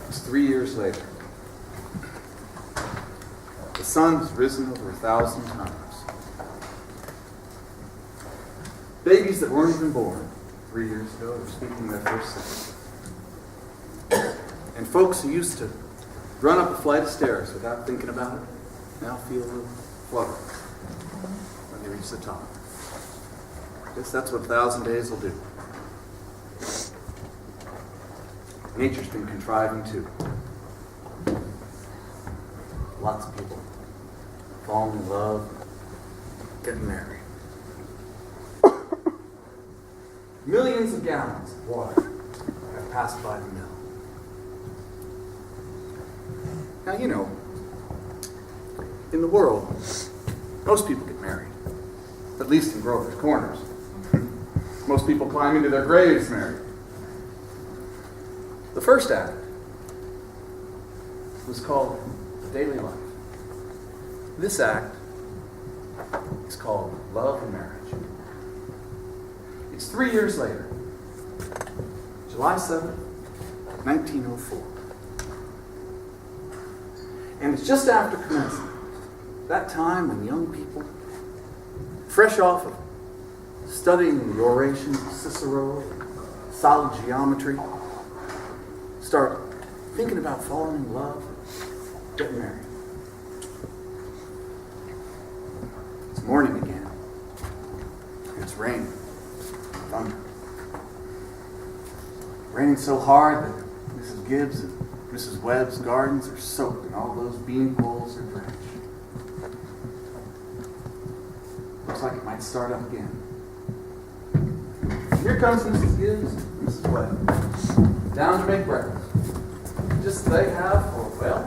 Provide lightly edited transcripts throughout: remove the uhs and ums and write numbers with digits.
It's 3 years later. The sun has risen over 1,000 times. Babies that weren't even born 3 years ago are speaking their first sentence. And folks who used to run up a flight of stairs without thinking about it now feel a little flutter when they reach the top. I guess that's what 1,000 days will do. Nature's been contriving too. Lots of people falling in love, getting married. Millions of gallons of water have passed by the mill. Now, you know, in the world, most people get married, at least in Grover's Corners. Most people climb into their graves married. The first act was called daily life. This act is called love and marriage. It's 3 years later, July 7th, 1904. And it's just after commencement, that time when young people, fresh off of studying the orations of Cicero, solid geometry, start thinking about falling in love, getting married. It's morning again. It's raining, thunder. Raining so hard that Mrs. Gibbs and Mrs. Webb's gardens are soaked and all those bean poles are drenched. Looks like it might start up again. Here comes Mrs. Gibbs and Mrs. Webb, down to make breakfast. Just as they have for, well,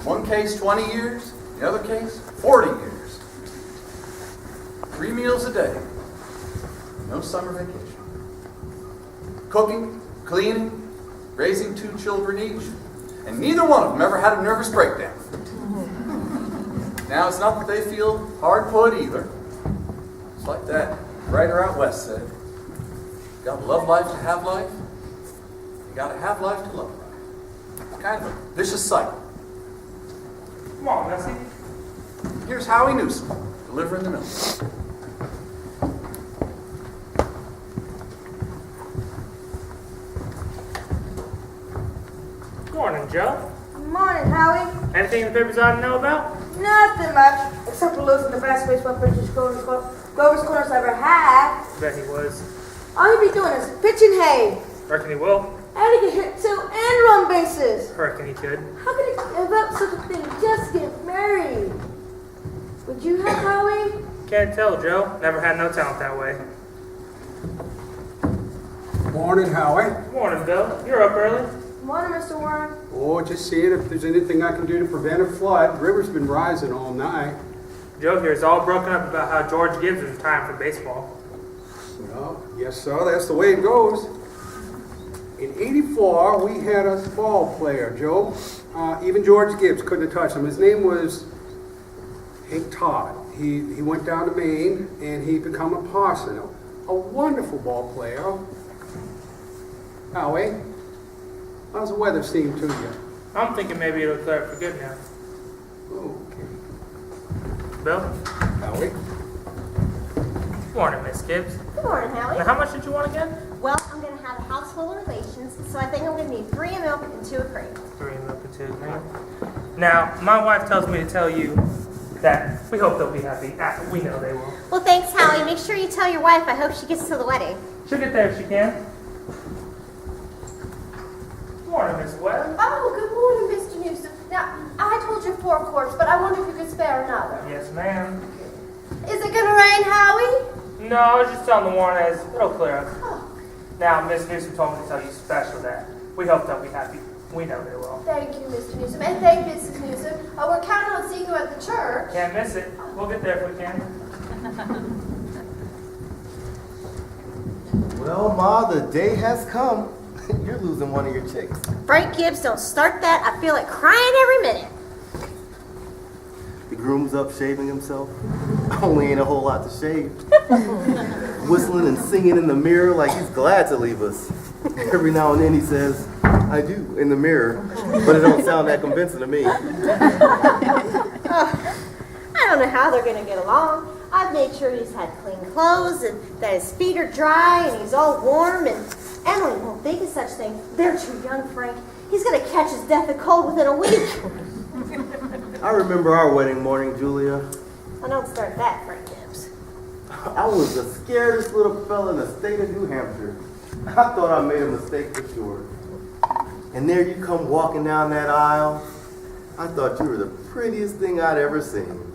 one case 20 years, the other case 40 years. 3 meals a day, no summer vacation. Cooking, cleaning, raising 2 children each, and neither one of them ever had a nervous breakdown. Now, it's not that they feel hard put either. It's like that writer out west said, you gotta love life to have life, you gotta have life to love life. Kind of a vicious cycle. Come on, Bessie. Here's Howie Newsom, delivering the milk. Morning, Joe. Morning, Howie. Anything in the papers I ought to know about? Nothing much, except for losing the best baseball pitchers Grover's Corners ever had. Bet he was. All he'd be doing is pitching hay. Reckon he will. And he could hit 2 and run bases. Reckon he could. How could he give up such a thing just to get married? Would you have, Howie? Can't tell, Joe. Never had no talent that way. Morning, Howie. Morning, Bill. You're up early. Morning, Mr. Warren. Oh, just seeing if there's anything I can do to prevent a flood. The river's been rising all night. Joe here is all broken up about how George Gibbs is retiring from baseball. Well, yes, sir. That's the way it goes. In '84, we had a ball player, Joe. Even George Gibbs couldn't have touched him. His name was Hank Todd. He went down to Maine, and he became a parson. A wonderful ball player. Howie, how's the weather seem to you? I'm thinking maybe it'll clear up for good now. Okay. Bill? Howie? Morning, Miss Gibbs. Good morning, Howie. Now, how much did you want again? Well, I'm going to have a house full of relations, so I think I'm going to need 3 of milk and 2 of cream. 3 milk and 2 cream. Now, my wife tells me to tell you that we hope they'll be happy. We know they will. Well, thanks, Howie. Make sure you tell your wife I hope she gets to the wedding. She'll get there if she can. Morning, Miss Webb. Oh, good morning, Mr. Newsom. Now, I told you 4 quarters, but I wonder if you could spare another. Yes, ma'am. Is it going to rain, Howie? No, I was just telling the Warners it'll clear up. Oh, Now, Miss Newsom told me to tell you special that we hope they'll be happy. We know they will. thank you, Mr. Newsom, and thank Mrs. Newsom. We're counting on seeing you at the church. Can't miss it. We'll get there if we can. Well, Ma, the day has come. You're losing one of your chicks. Frank Gibbs, don't start that. I feel like crying every minute. The groom's up shaving himself. Only ain't a whole lot to shave. Whistling and singing in the mirror like he's glad to leave us. Every now and then he says, I do, in the mirror, but it don't sound that convincing to me. I don't know how they're gonna get along. I've made sure he's had clean clothes and that his feet are dry and he's all warm, and Emily won't think of such things. They're too young, Frank. He's gonna catch his death of cold within a week. I remember our wedding morning, Julia. I don't start that, Frank Gibbs. I was the scariest little fella in the state of New Hampshire. I thought I made a mistake for sure. And there you come walking down that aisle. I thought you were the prettiest thing I'd ever seen.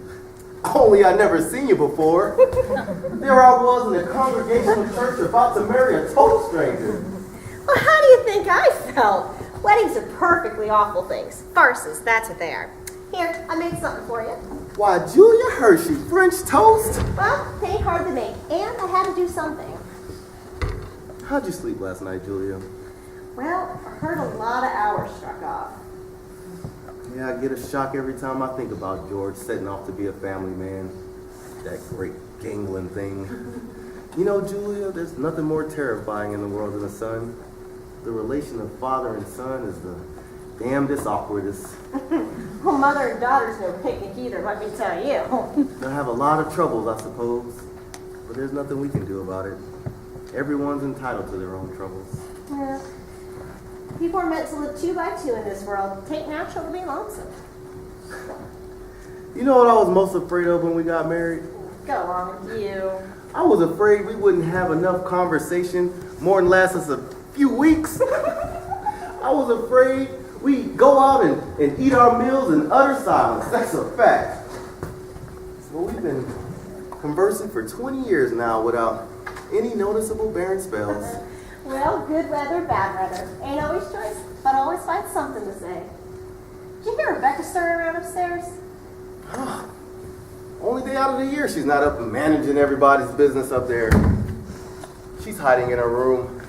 Only I'd never seen you before. There I was in a congregational church about to marry a total stranger. Well, how do you think I felt? Weddings are perfectly awful things. Farces, that's what they are. Here, I made something for you. Why, Julia Hershey, French toast? Well, it ain't hard to make, and I had to do something. How'd you sleep last night, Julia? Well, I heard a lot of hours struck off. Yeah, I get a shock every time I think about George setting off to be a family man. That great gangling thing. You know, Julia, there's nothing more terrifying in the world than a son. The relation of father and son is the damnedest awkwardest. Well, mother and daughter's no picnic either, let me tell you. They'll have a lot of troubles, I suppose, but there's nothing we can do about it. Everyone's entitled to their own troubles. Yeah. People are meant to live 2 by 2 in this world. It ain't natural to be lonesome. You know what I was most afraid of when we got married? Go along with you. I was afraid we wouldn't have enough conversation more than last us a few weeks. I was afraid we'd go out and eat our meals in utter silence. That's a fact. Well, we've been conversing for 20 years now without any noticeable barren spells. Well, good weather, bad weather. Ain't always choice, but always find something to say. Did you hear Rebecca stirring around upstairs? Only day out of the year she's not up and managing everybody's business up there. She's hiding in her room.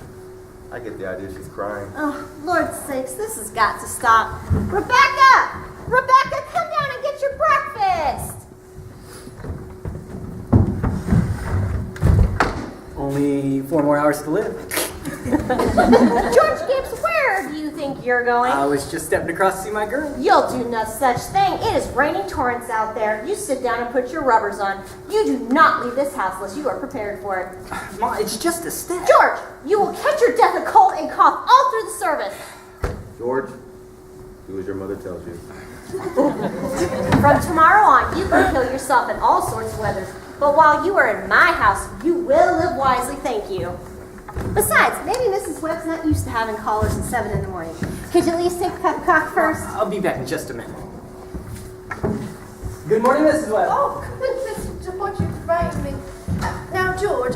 I get the idea she's crying. Oh, Lord's sakes, this has got to stop. Rebecca! Rebecca, come down and get your breakfast! Only 4 more hours to live. George Gibbs, where do you think you're going? I was just stepping across to see my girl. You'll do no such thing. It is raining torrents out there. You sit down and put your rubbers on. You do not leave this house unless you are prepared for it. Ma, it's just a step. George, you will catch your death of cold and cough all through the service. George, do as your mother tells you. From tomorrow on, you can kill yourself in all sorts of weathers. But while you are in my house, you will live wisely, thank you. Besides, maybe Mrs. Webb's not used to having callers at 7 in the morning. Could you at least take a cup of coffee first? I'll be back in just a minute. Good morning, Mrs. Webb. Oh, goodness, George, you frightened me. Now, George,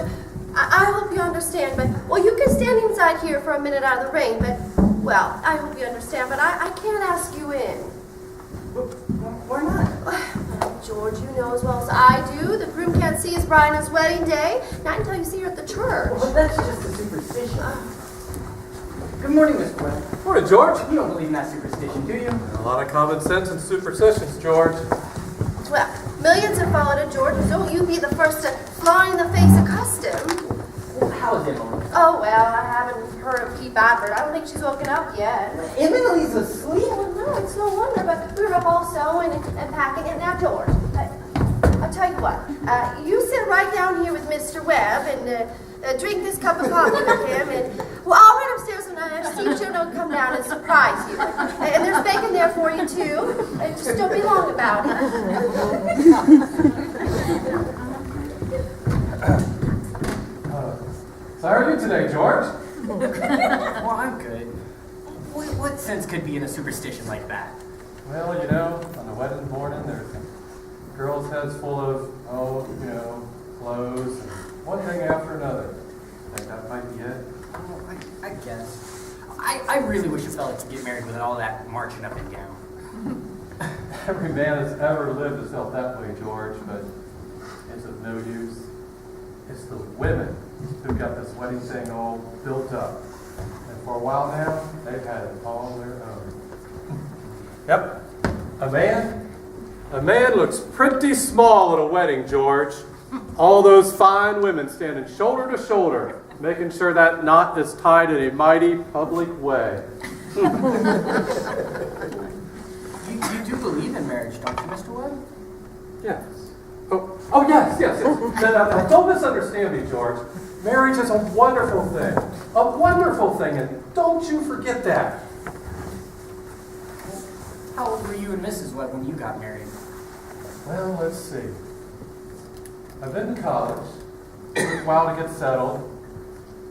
I hope you understand, but, well, you can stand inside here for a minute out of the rain, but, well, I hope you understand, but I can't ask you in. Why not? George, you know as well as I do, the groom can't see his bride on his wedding day, not until you see her at the church. Well, that's just a superstition. Good morning, Miss Webb. Morning, George. You don't believe in that superstition, do you? A lot of common sense and superstitions, George. Well, millions have followed it, George, and don't you be the first to fly in the face of custom. Well, how is Emily? Oh, well, I haven't heard of Pete Badford. I don't think she's woken up yet. Emily's asleep. Well, no, it's no wonder, but we were up all sewing and packing it. Now, George, I'll tell you what. You sit right down here with Mr. Webb and drink this cup of coffee with him, and well, I'll run upstairs and Steve Joe don't come down and surprise you. And there's bacon there for you too. Just don't be long about it. So how are you today, George? Well, I'm good. What sense could be in a superstition like that? Well, you know, on the wedding morning, there's girls' heads full of, clothes, and one thing after another. Think that might be it? Oh, I guess. I really wish a fella could get married without all that marching up and down. Every man that's ever lived has felt that way, George, but it's of no use. it's the women who got this wedding thing all built up. And for a while now, they've had it all on their own. Yep. A man looks pretty small at a wedding, George. All those fine women standing shoulder to shoulder, making sure that knot is tied in a mighty public way. You do believe in marriage, don't you, Mr. Webb? Yes. Oh yes. Now, don't misunderstand me, George. Marriage is a wonderful thing, and don't you forget that. How old were you and Mrs. Webb when you got married? Well, let's see. I've been in college. It took a while to get settled.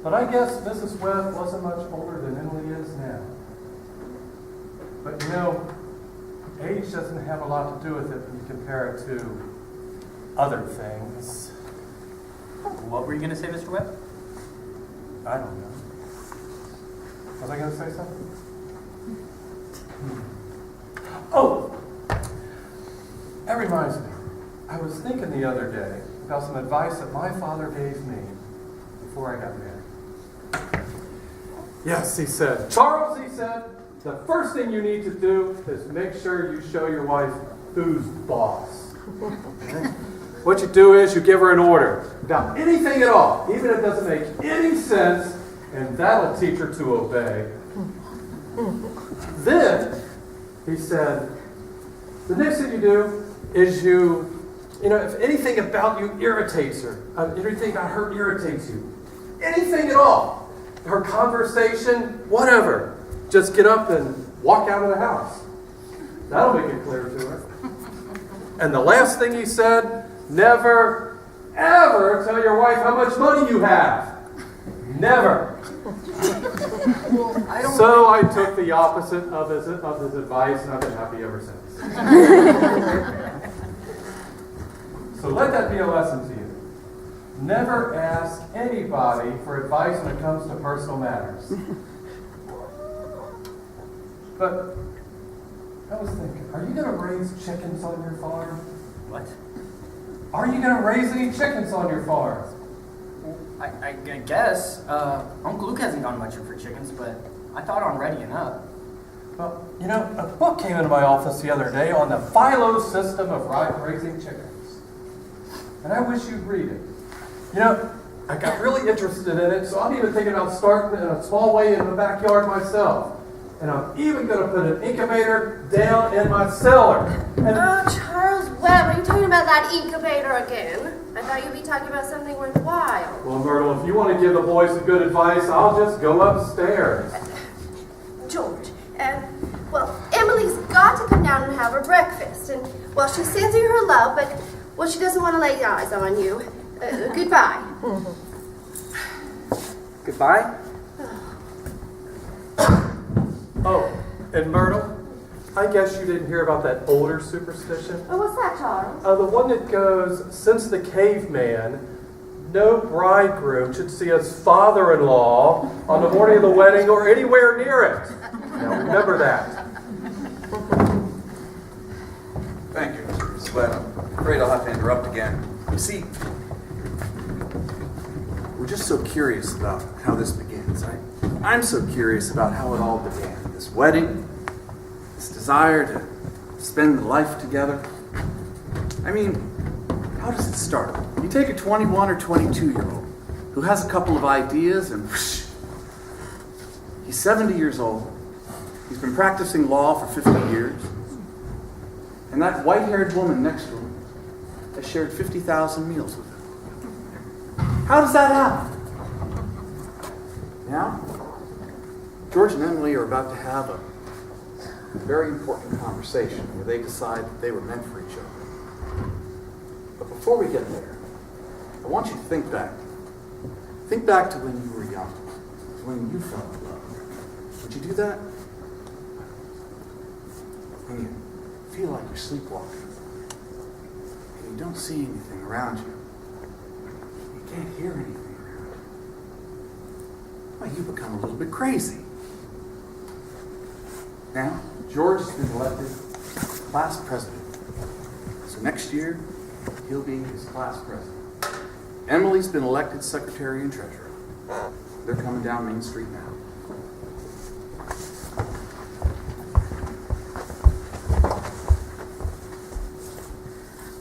But I guess Mrs. Webb wasn't much older than Emily is now. But you know, age doesn't have a lot to do with it when you compare it to other things. What were you going to say, Mr. Webb? I don't know. Was I going to say something? Oh! That reminds me. I was thinking the other day about some advice that my father gave me before I got married. Yes, he said, Charles, he said, the first thing you need to do is make sure you show your wife who's boss. Okay? What you do is you give her an order about anything at all, even if it doesn't make any sense, and that'll teach her to obey. Then, he said, the next thing you do is you know, if anything about you irritates her, anything about her irritates you, anything at all, her conversation, whatever, just get up and walk out of the house. That'll make it clear to her. And the last thing he said, never, ever tell your wife how much money you have. Never. So I took the opposite of his advice, and I've been happy ever since. So let that be a lesson to you. Never ask anybody for advice when it comes to personal matters. But I was thinking, are you going to raise chickens on your farm? What? Are you going to raise any chickens on your farm? I guess. Uncle Luke hasn't gone much for chickens, but I thought on readying up. Well, you know, a book came into my office the other day on the philo system of raising chickens. And I wish you'd read it. You know, I got really interested in it, so I'm even thinking about starting in a small way in the backyard myself. And I'm even going to put an incubator down in my cellar. And Oh, Charles Webb, are you talking about that incubator again? I thought you'd be talking about something worthwhile. well, Myrtle, if you want to give the boys some good advice, I'll just go upstairs. George, well, Emily's got to come down and have her breakfast. And, well, she sends you her love, but, well, she doesn't want to lay eyes on you. Goodbye. Goodbye? Oh, and Myrtle, I guess you didn't hear about that older superstition? Oh, what's that, Charles? The one that goes, since the caveman, no bridegroom should see his father-in-law on the morning of the wedding or anywhere near it. Now remember that. Thank you, Mr. Sweat. I'm afraid I'll have to interrupt again. You see, we're just so curious about how this begins. I'm so curious about how it all began. This wedding, this desire to spend life together. I mean, how does it start? You take a 21 or 22-year-old who has a couple of ideas and whoosh, he's 70 years old. He's been practicing law for 50 years. And that white-haired woman next to him has shared 50,000 meals with him. How does that happen? Now, George and Emily are about to have a very important conversation where they decide that they were meant for each other. But before we get there, I want you to think back. Think back to when you were young, to when you fell in love. Would you do that? When you feel like you're sleepwalking and you don't see anything around you. You can't hear anything around you. Well, you become a little bit crazy. Now, George has been elected class president. So next year, he'll be his class president. Emily's been elected secretary and treasurer. They're coming down Main Street now.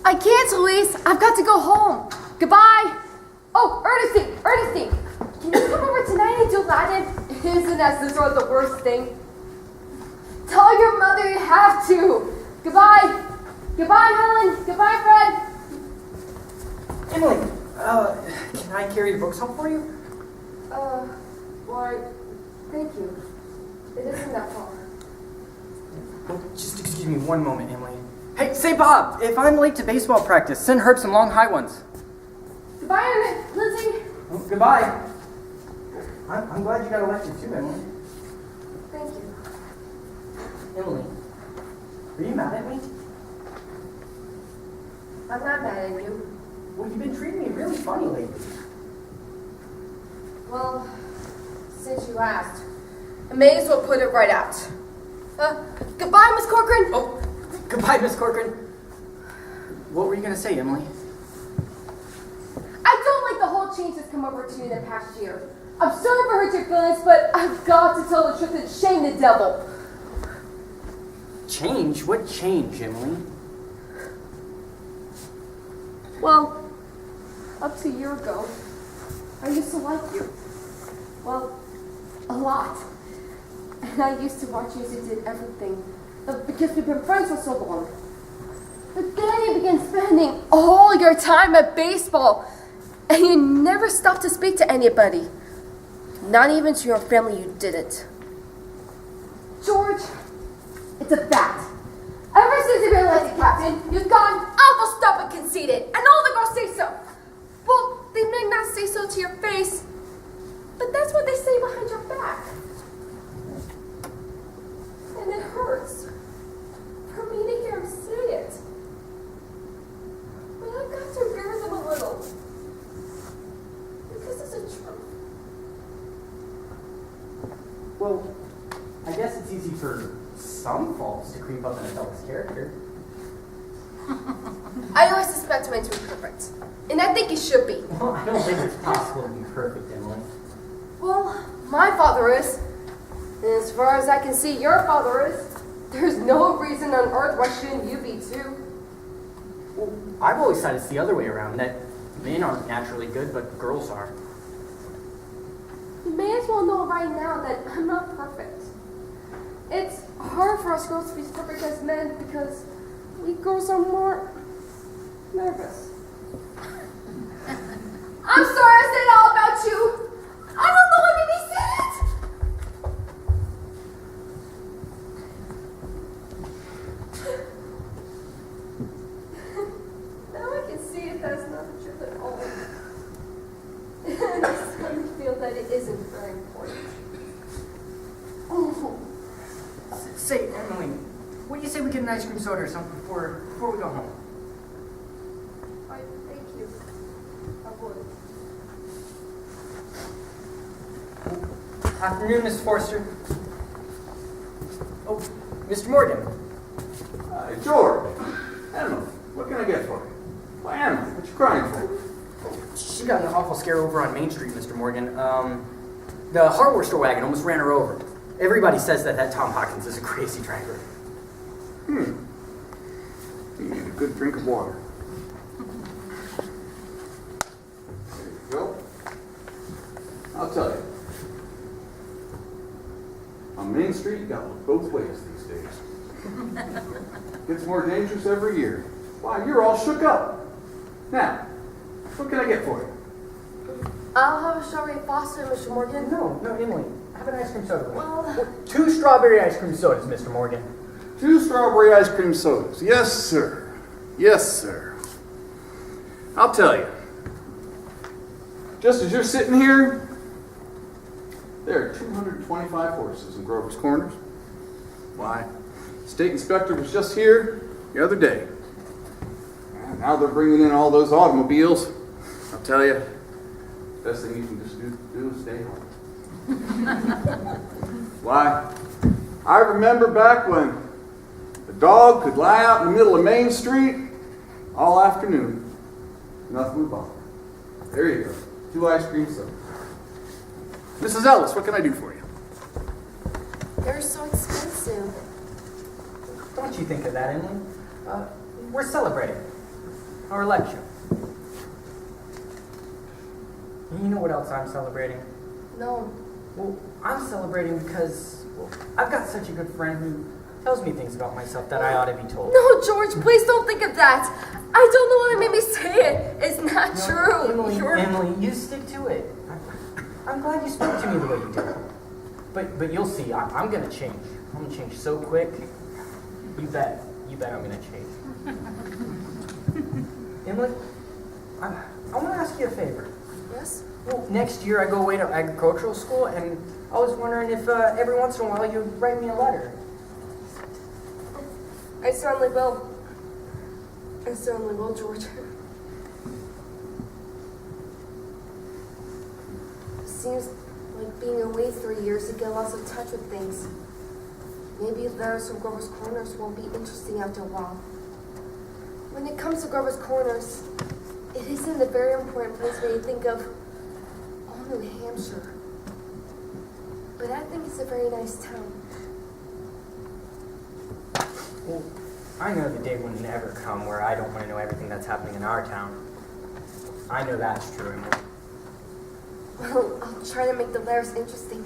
I can't, Elise. I've got to go home. Goodbye. Oh, Ernestine, can you come over tonight and do Latin? Isn't that the sort of the worst thing? Tell your mother you have to. Goodbye. Goodbye, Helen. Goodbye, Fred. Emily, can I carry the books home for you? Why, thank you. It isn't that far. Well, just excuse me one moment, Emily. Hey, say Bob, if I'm late to baseball practice, send Herb some long high ones. Goodbye, Lizzie. Oh, goodbye. I'm glad you got elected too, Emily. Thank you. Emily, are you mad at me? I'm not mad at you. Well, you've been treating me really funny lately. Well, since you asked, I may as well put it right out. Goodbye, Miss Corcoran. Oh, goodbye, Miss Corcoran. What were you going to say, Emily? I don't like the whole change that's come over to you in the past year. I'm sorry if I hurt your feelings, but I've got to tell the truth and shame the devil. Change? What change, Emily? Well, up to a year ago, I used to like you. Well, a lot. And I used to watch you as you did everything. Because we've been friends for so long. But then you began spending all your time at baseball. And you never stopped to speak to anybody. Not even to your family you didn't. George, it's a fact. Ever since you've been elected captain, you've gotten awful stubborn, conceited, and all the girls say so. Well, they may not say so to your face, but that's what they say behind your back. And it hurts for me to hear them say it. But I've got to embarrass them a little. Because it's the truth. Well, I guess it's easy for some faults to creep up in a fellow's character. I always suspect men to be perfect. And I think he should be. Well, I don't think it's possible to be perfect, Emily. Well, my father is. And as far as I can see, your father is. There's no reason on earth why shouldn't you be too. Well, I've always thought it's the other way around, that men aren't naturally good, but girls are. You may as well know right now that I'm not perfect. It's hard for us girls to be as perfect as men because we girls are more nervous. I'm sorry I said all about you. I don't know what made me say it. Now I can see it that's not the truth at all. And it's starting to feel that it isn't very important. Oh. Say, Emily, what do you say we get an ice cream soda or something before we go home? Why, thank you. I would. Afternoon, Mr. Forster. Oh, Mr. Morgan. George, Emily, what can I get for you? Why, Emily, what you crying for? She got in an awful scare over on Main Street, Mr. Morgan. The hardware store wagon almost ran her over. Everybody says that Tom Hawkins is a crazy driver. You need a good drink of water. There you go. I'll tell you. On Main Street, you got to look both ways these days. Gets more dangerous every year. Why, you're all shook up. Now, what can I get for you? I'll have a strawberry Foster, Mr. Morgan. No, Emily. Have an ice cream soda. Well, 2 strawberry ice cream sodas, Mr. Morgan. 2 strawberry ice cream sodas. Yes, sir. Yes, sir. I'll tell you. Just as you're sitting here, there are 225 horses in Grover's Corners. Why, the state inspector was just here the other day. And now they're bringing in all those automobiles. I'll tell you, best thing you can just do is stay home. Why, I remember back when the dog could lie out in the middle of Main Street all afternoon. Nothing would bother. There you go. 2 ice cream sodas. Mrs. Ellis, what can I do for you? They're so expensive. Don't you think of that, Emily? We're celebrating our election. And you know what else I'm celebrating? No. Well, I'm celebrating because I've got such a good friend who tells me things about myself that I ought to be told. No, George, please don't think of that. I don't know what made me say it. It's not No, true. Emily, you stick to it. I'm glad you spoke to me the way you did. But you'll see, I'm gonna change. I'm gonna change so quick. You bet I'm gonna change. Emily, I want to ask you a favor. Yes? Well, next year I go away to agricultural school, and I was wondering if every once in a while you'd write me a letter. I certainly will. I certainly will, George. Seems like being away 3 years, you get lost in touch with things. Maybe letters from Grover's Corners won't be interesting after a while. When it comes to Grover's Corners, it isn't a very important place when you think of all New Hampshire. But I think it's a very nice town. Well, I know the day will never come where I don't want to know everything that's happening in our town. I know that's true, Emily. Well, I'll try to make the letters interesting.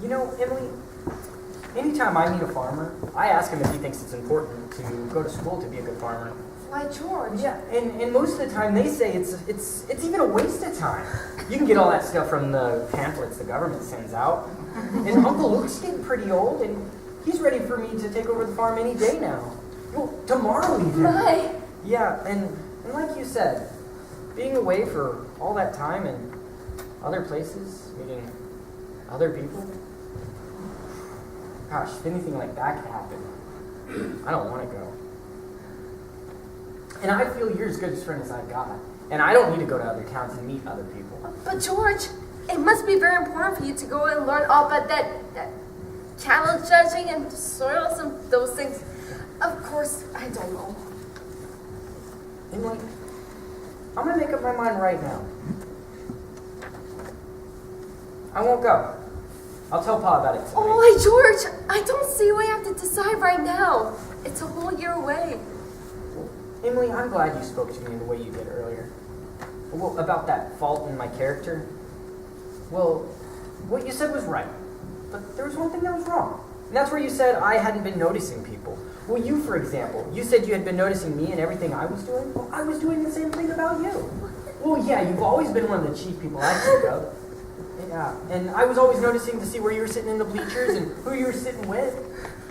You know, Emily, anytime I meet a farmer, I ask him if he thinks it's important to go to school to be a good farmer. Why, George? Yeah, and most of the time they say it's even a waste of time. You can get all that stuff from the pamphlets the government sends out. And Uncle Luke's getting pretty old, and he's ready for me to take over the farm any day now. Well, tomorrow even. My. Yeah, and like you said, being away for all that time and other places, meeting other people. Gosh, if anything like that could happen, I don't want to go. And I feel you're as good a friend as I've got. And I don't need to go to other towns and meet other people. But George, it must be very important for you to go and learn all about that cattle judging and soils and those things. Of course, I don't know. Emily, I'm going to make up my mind right now. I won't go. I'll tell Pa about it tonight. Oh, wait, George, I don't see why you have to decide right now. It's a whole year away. Emily, I'm glad you spoke to me the way you did earlier. Well, about that fault in my character. Well, what you said was right. But there was one thing that was wrong. And that's where you said I hadn't been noticing people. Well, you, for example, you said you had been noticing me and everything I was doing. Well, I was doing the same thing about you. Well, yeah, you've always been one of the chief people I think of. Yeah, and I was always noticing to see where you were sitting in the bleachers and who you were sitting with.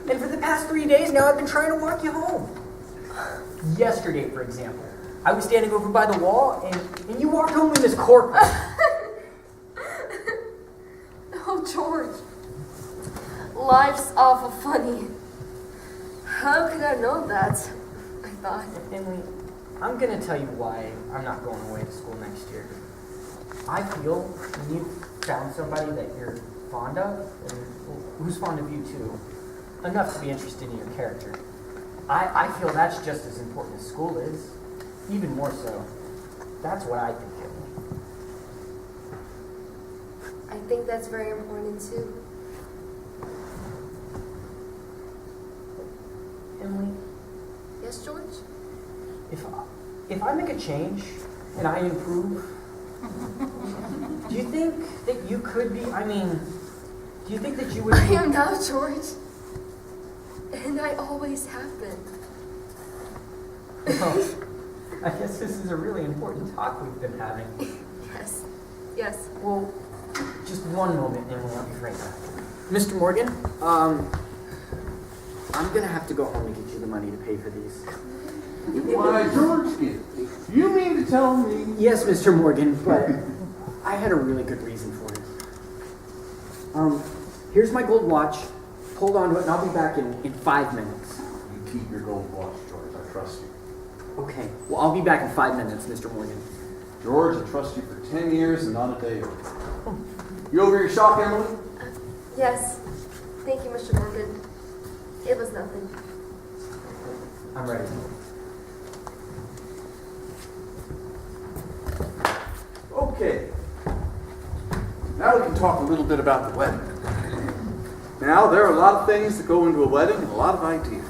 And for the past 3 days now, I've been trying to walk you home. Yesterday, for example, I was standing over by the wall, and you walked home with this cork. Oh, George. Life's awful funny. How could I know that? I thought. Emily, I'm going to tell you why I'm not going away to school next year. I feel when you've found somebody that you're fond of, and who's fond of you too, enough to be interested in your character. I feel that's just as important as school is, even more so. That's what I think, Emily. I think that's very important too. Emily, Yes, George? if I make a change and I improve, do you think that you could be, do you think that you would I be... am now, George. And I always have been. Well, I guess this is a really important talk we've been having. Yes. Yes. Well, just one moment, Emily. I'll be right back. Mr. Morgan, I'm gonna have to go home to get you the money to pay for these. Why, George, you mean to tell me? Yes, Mr. Morgan, but I had a really good reason for it. Here's my gold watch. Hold on to it, and I'll be back in 5 minutes. You keep your gold watch, George. I trust you. Okay. Well, I'll be back in 5 minutes, Mr. Morgan. George, I trust you for 10 years and not a day over. You over your shock, Emily? Yes. Thank you, Mr. Morgan. It was nothing. I'm ready. Okay. Now we can talk a little bit about the wedding. Now, there are a lot of things that go into a wedding and a lot of ideas.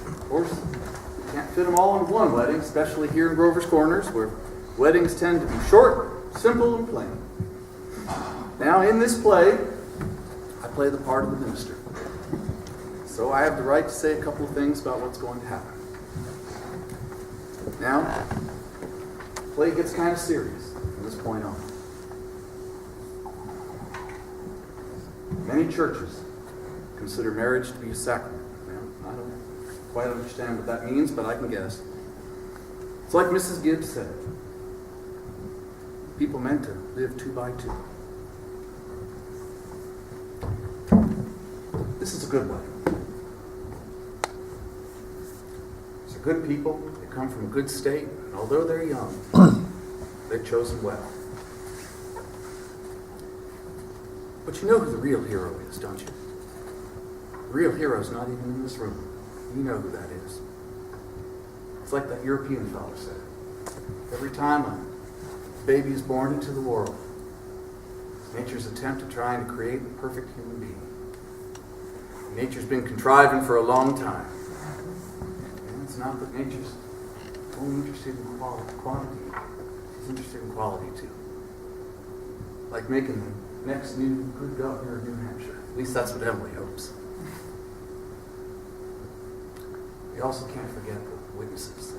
Of course, you can't fit them all in one wedding, especially here in Grover's Corners, where weddings tend to be short, simple, and plain. Now, in this play, I play the part of the minister. So I have the right to say a couple of things about what's going to happen. Now, the play gets kind of serious from this point on. Many churches consider marriage to be a sacrament. Now, I don't quite understand what that means, but I can guess. It's like Mrs. Gibbs said. People meant to live 2 by 2. This is a good wedding. These are good people. They come from a good state. And although they're young, they've chosen well. But you know who the real hero is, don't you? The real hero's not even in this room. You know who that is. It's like that European fellow said. Every time a baby is born into the world, it's nature's attempt at trying to create a perfect human being. Nature's been contriving for a long time. And it's not that nature's only interested in quantity. It's interested in quality too. Like making the next new good governor of New Hampshire. At least that's what Emily hopes. We also can't forget the witnesses.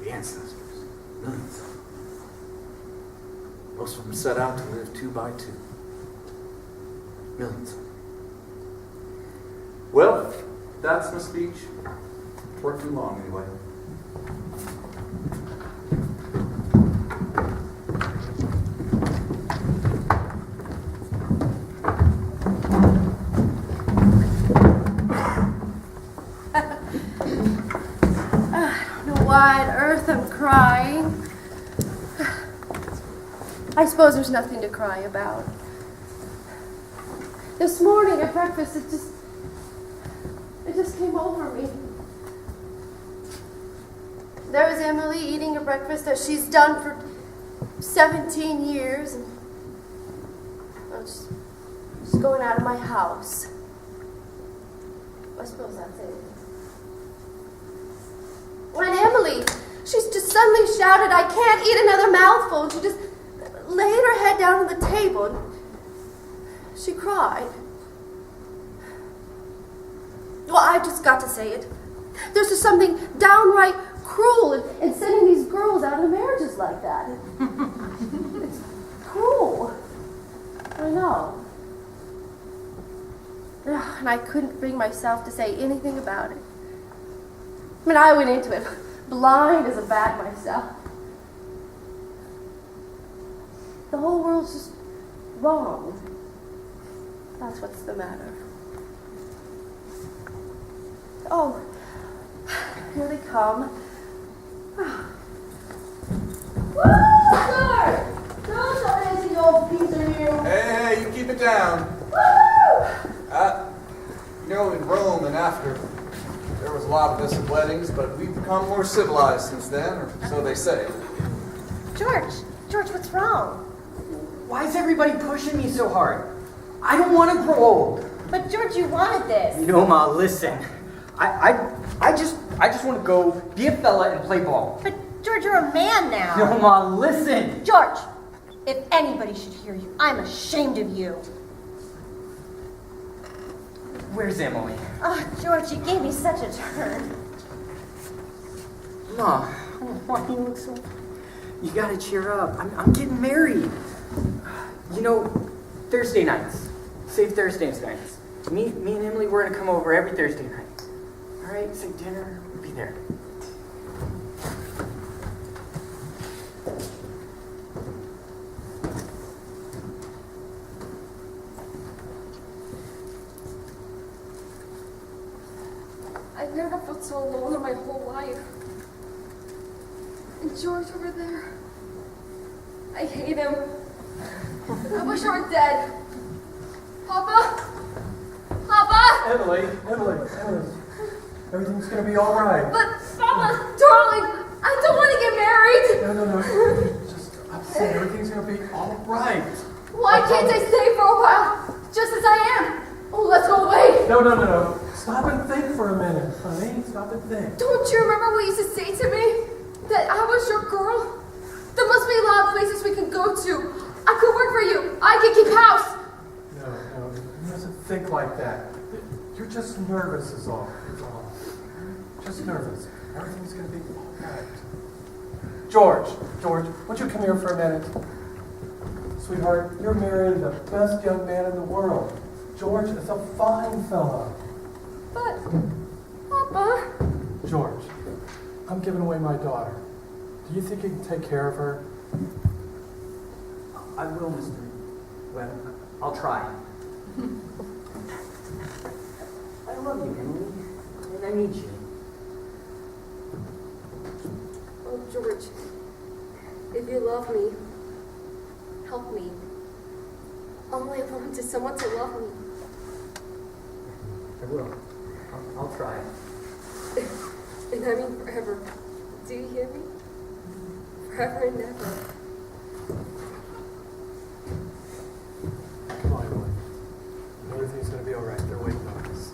The ancestors. Millions of them. Most of them set out to live 2 by 2. Millions of them. Well, that's my speech. Worked too long anyway. Why on earth I'm crying? I suppose there's nothing to cry about. This morning at breakfast, it just came over me. There was Emily eating a breakfast that she's done for 17 years, and she's going out of my house. I suppose that's it. When Emily, she's just suddenly shouted, "I can't eat another mouthful." And she just laid her head down on the table and she cried. Well, I just got to say it. There's just something downright cruel in sending these girls out into marriages like that. It's cruel. I know. And I couldn't bring myself to say anything about it. I mean, I went into it blind as a bat myself. The whole world's just wrong. That's what's the matter. Oh, here they come. Woo, sir! Don't show anything, old piece of you. Hey, you keep it down. Woo! You know, in Rome and after, there was a lot of this at weddings, but we've become more civilized since then, or so they say. George, what's wrong? Why is everybody pushing me so hard? I don't want to grow old. But George, you wanted this. No, Ma, listen. I just want to go be a fella and play ball. But George, you're a man now. No, Ma, listen. George, if anybody should hear you, I'm ashamed of you. Where's Emily? Oh, George, you gave me such a turn. Ma, why do you look so... You gotta cheer up. I'm getting married. You know, Thursday nights. Save Thursday nights. Me and Emily, we're gonna come over every Thursday night. All right, say dinner, we'll be there. I've never felt so alone in my whole life. And George over there, I hate him. I wish I were dead. Papa? Papa? Emily. Everything's gonna be all right. But, Papa, darling, I don't want to get married. No. I'm saying everything's gonna be all right. Why can't I stay for a while, just as I am? Oh, let's go away. No. Stop and think for a minute, honey. Stop and think. Don't you remember what you used to say to me? That I was your girl? There must be a lot of places we can go to. I could work for you. I could keep house. No. You mustn't think like that. You're just nervous is all. It's all. Just nervous. Everything's gonna be all right. George, won't you come here for a minute? Sweetheart, you're marrying the best young man in the world. George is a fine fellow. But, Papa... George, I'm giving away my daughter. Do you think you can take care of her? I will, Mr. Webb. I'll try. I love you, Emily, and I need you. Oh, George, if you love me, help me. All I want is someone to love me. I will. I'll try. And I mean forever. Do you hear me? Forever and ever. Come on, Emily. Everything's going to be all right. They're waiting on us.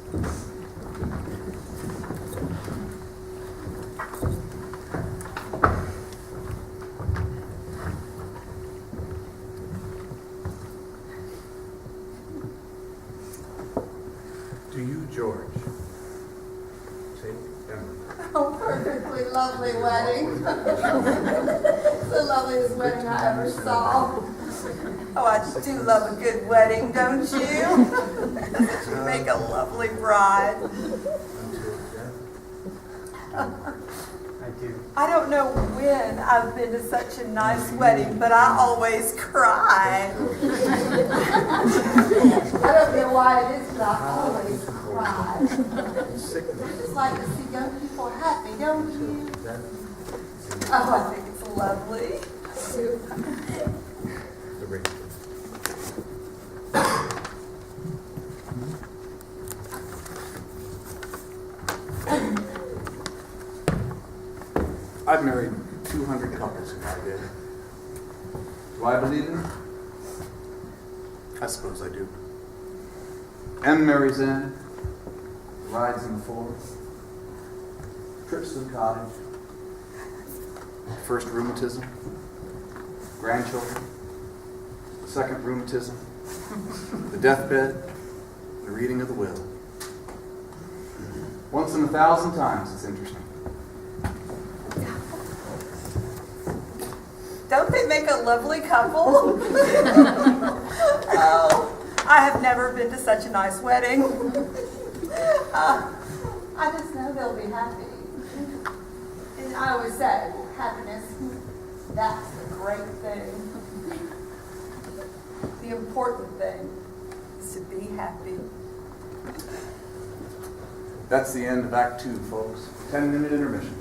To you, George. Say, Emily. Oh, perfectly lovely wedding. The loveliest wedding I ever saw. Oh, I just do love a good wedding, don't you? You make a lovely bride. I do. I don't know when I've been to such a nice wedding, but I always cry. I don't know why it is, but I always cry. You just like to see young people happy, don't you? Oh, I think it's lovely. I've married 200 couples in my day. Do I believe in it? I suppose I do. M marries N, rides in the forest, trips to the cottage, first rheumatism, grandchildren, second rheumatism, the deathbed, the reading of the will. Once in 1,000 times, it's interesting. Don't they make a lovely couple? Oh, I have never been to such a nice wedding. I just know they'll be happy. And I always say, happiness, that's the great thing. The important thing is to be happy. That's the end of Act 2, folks. 10-minute intermission.